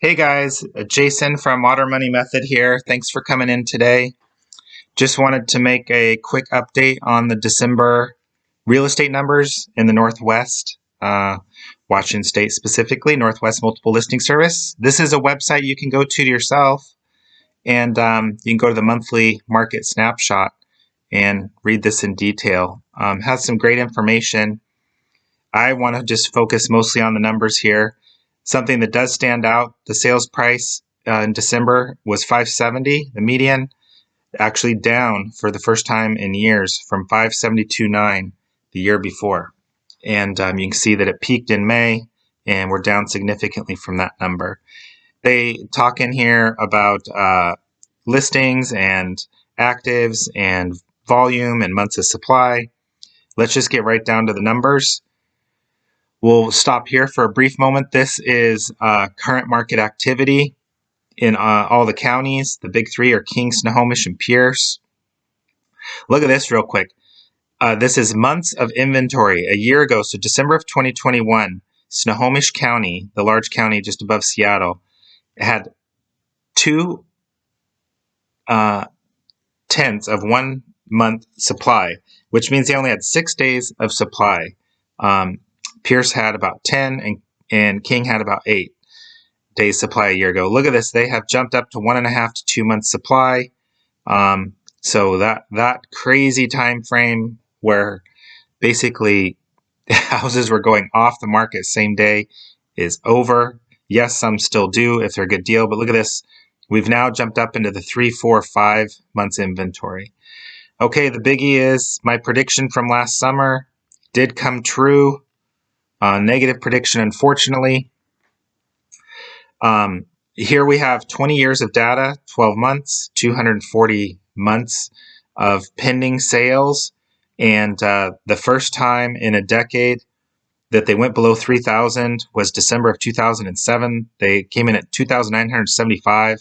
Hey guys, Jason from Modern Money Method here. Thanks for coming in today. Just wanted to make a quick update on the December real estate numbers in the Northwest, Washington State specifically, Northwest Multiple Listing Service. This is a website you can go to yourself, and you can go to the monthly market snapshot and read this in detail. Has some great information. I want to just focus mostly on the numbers here. Something that does stand out, the sales price in December was 570, the median, actually down for the first time in years from 572.9 the year before. And you can see that it peaked in May, and we're down significantly from that number. They talk in here about listings and actives and volume and months of supply. Let's just get right down to the numbers. We'll stop here for a brief moment. This is current market activity in all the counties. The big three are King, Snohomish, and Pierce. Look at this real quick. This is months of inventory a year ago. So December of 2021, Snohomish County, the large county just above Seattle, had 2 tenths of 1 month supply, which means they only had 6 days of supply. Pierce had about 10, and King had about 8 days supply a year ago. Look at this. They have jumped up to 1.5 to 2 months supply. So that crazy time frame where basically houses were going off the market same day is over. Yes, some still do if they're a good deal, but look at this. We've now jumped up into the 3, 4, 5 months inventory. Okay, the biggie is my prediction from last summer did come true. Negative prediction, unfortunately. Here we have 20 years of data, 12 months, 240 months of pending sales. And the first time in a decade that they went below 3,000 was December of 2007. They came in at 2,975,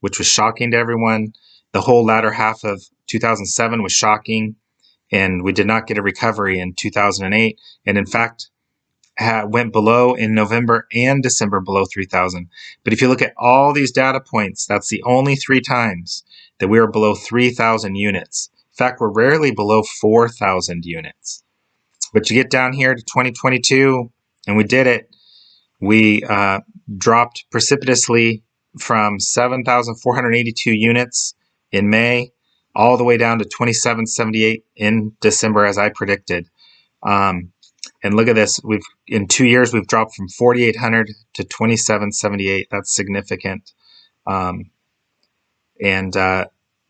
which was shocking to everyone. The whole latter half of 2007 was shocking, and we did not get a recovery in 2008. And in fact, went below in November and December below 3,000. But if you look at all these data points, that's the only 3 times that we are below 3,000 units. In fact, we're rarely below 4,000 units. But you get down here to 2022, and we did it. We dropped precipitously from 7,482 units in May all the way down to 2,778 in December, as I predicted. And look at this. In 2 years, we've dropped from 4,800 to 2,778. That's significant.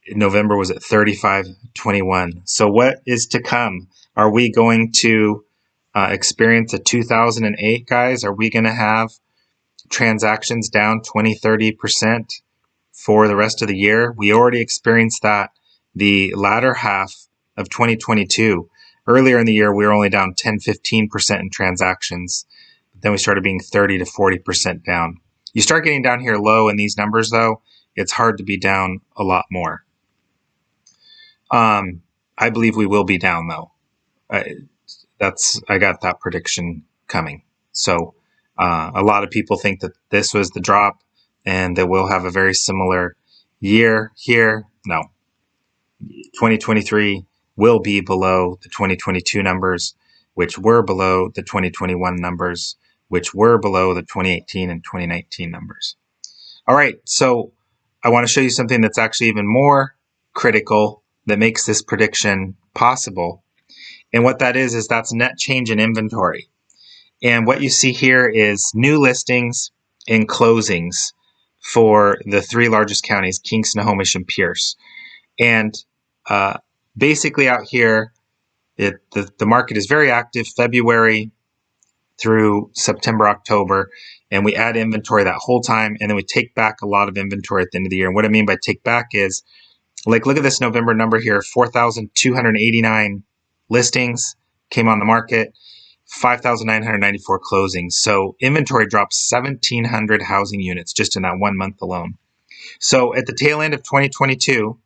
November was at 3,521. So what is to come? Are we going to experience a 2008, guys? Are we going to have transactions down 20, 30% for the rest of the year? We already experienced that the latter half of 2022. Earlier in the year, we were only down 10, 15% in transactions. Then we started being 30 to 40% down. You start getting down here low in these numbers, though, it's hard to be down a lot more. I believe we will be down, though. I got that prediction coming. So a lot of people think that this was the drop and that we'll have a very similar year here. No. 2023 will be below the 2022 numbers, which were below the 2021 numbers, which were below the 2018 and 2019 numbers. All right, so I want to show you something that's actually even more critical that makes this prediction possible. And what that is that's net change in inventory. And what you see here is new listings and closings for the 3 largest counties, King, Snohomish, and Pierce. And basically out here, the market is very active February through September, October, and we add inventory that whole time, and then we take back a lot of inventory at the end of the year. And what I mean by take back is, like, look at this November number here, 4,289 listings came on the market, 5,994 closings. So inventory dropped 1,700 housing units just in that 1 month alone. So at the tail end of 2022,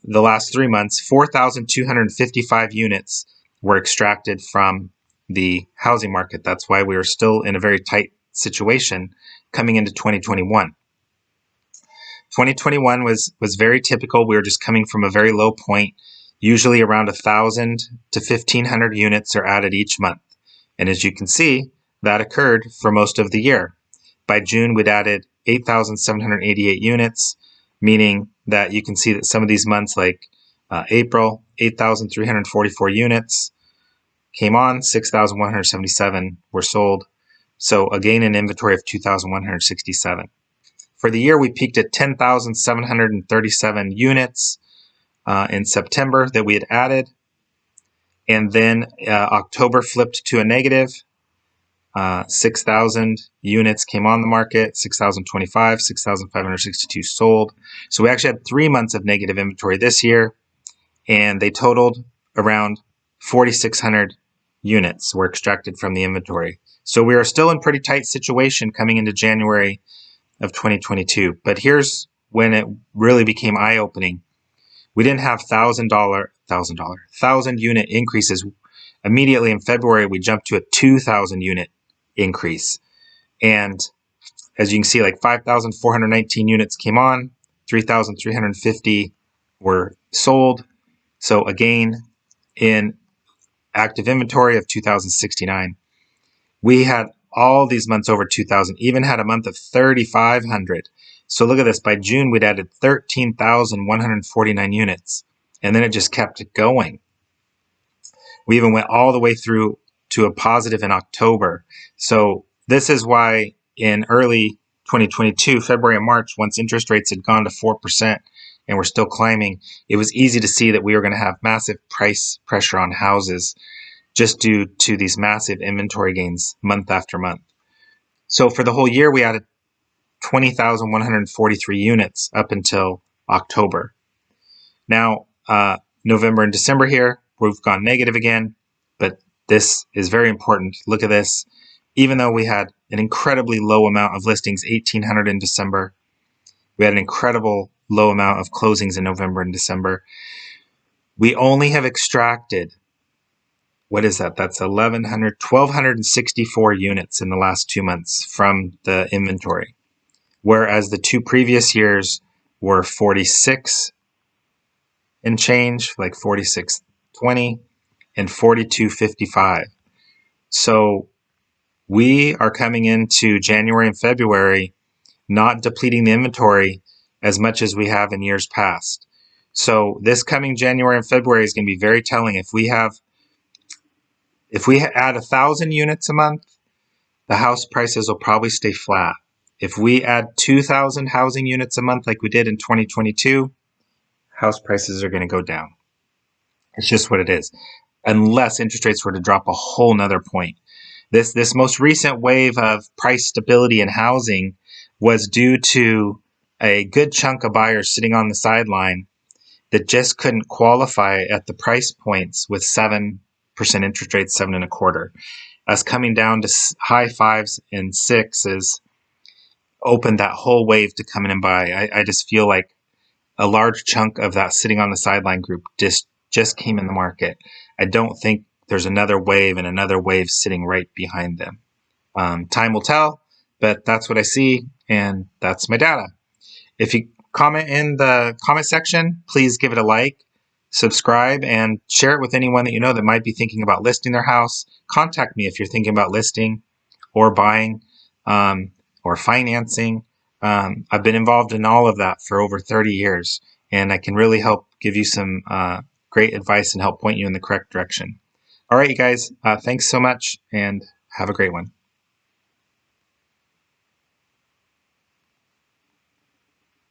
the last 3 months, 4,255 units were extracted from the housing market. That's why we are still in a very tight situation coming into 2021. 2021 was very typical. We were just coming from a very low point. Usually around 1,000 to 1,500 units are added each month. And as you can see, that occurred for most of the year. By June, we'd added 8,788 units, meaning that you can see that some of these months, like April, 8,344 units came on, 6,177 were sold. So a gain in inventory of 2,167. For the year, we peaked at 10,737 units in September that we had added. And then October flipped to a negative. 6,000 units came on the market, 6,025, 6,562 sold. So we actually had 3 months of negative inventory this year, and they totaled around 4,600 units were extracted from the inventory. So we are still in pretty tight situation coming into January of 2022. But here's when it really became eye-opening. We didn't have 1,000 unit increases. Immediately in February, we jumped to a 2,000 unit increase. And as you can see, like 5,419 units came on, 3,350 were sold. So a gain in active inventory of 2,069. We had all these months over 2,000, even had a month of 3,500. So look at this. By June, we'd added 13,149 units. And then it just kept going. We even went all the way through to a positive in October. So this is why in early 2022, February and March, once interest rates had gone to 4% and we're still climbing, it was easy to see that we were going to have massive price pressure on houses just due to these massive inventory gains month after month. So for the whole year, we added 20,143 units up until October. Now, November and December here, we've gone negative again, but this is very important. Look at this. Even though we had an incredibly low amount of listings, 1,800 in December, we had an incredible low amount of closings in November and December. We only have extracted, what is that? That's 1,264 units in the last 2 months from the inventory, whereas the 2 previous years were 46 and change, like 46.20 and 42.55. So we are coming into January and February not depleting the inventory as much as we have in years past. So this coming January and February is going to be very telling. If we add 1,000 units a month, the house prices will probably stay flat. If we add 2,000 housing units a month like we did in 2022, house prices are going to go down. It's just what it is, unless interest rates were to drop a whole nother point. This most recent wave of price stability in housing was due to a good chunk of buyers sitting on the sideline that just couldn't qualify at the price points with 7% interest rates, 7.25. Us coming down to high 5s and 6s opened that whole wave to come in and buy. I just feel like a large chunk of that sitting on the sideline group just came in the market. I don't think there's another wave and another wave sitting right behind them. Time will tell, but that's what I see, and that's my data. If you comment in the comment section, please give it a like, subscribe, and share it with anyone that you know that might be thinking about listing their house. Contact me if you're thinking about listing or buying or financing. I've been involved in all of that for over 30 years, and I can really help give you some great advice and help point you in the correct direction. All right, you guys, thanks so much, and have a great one.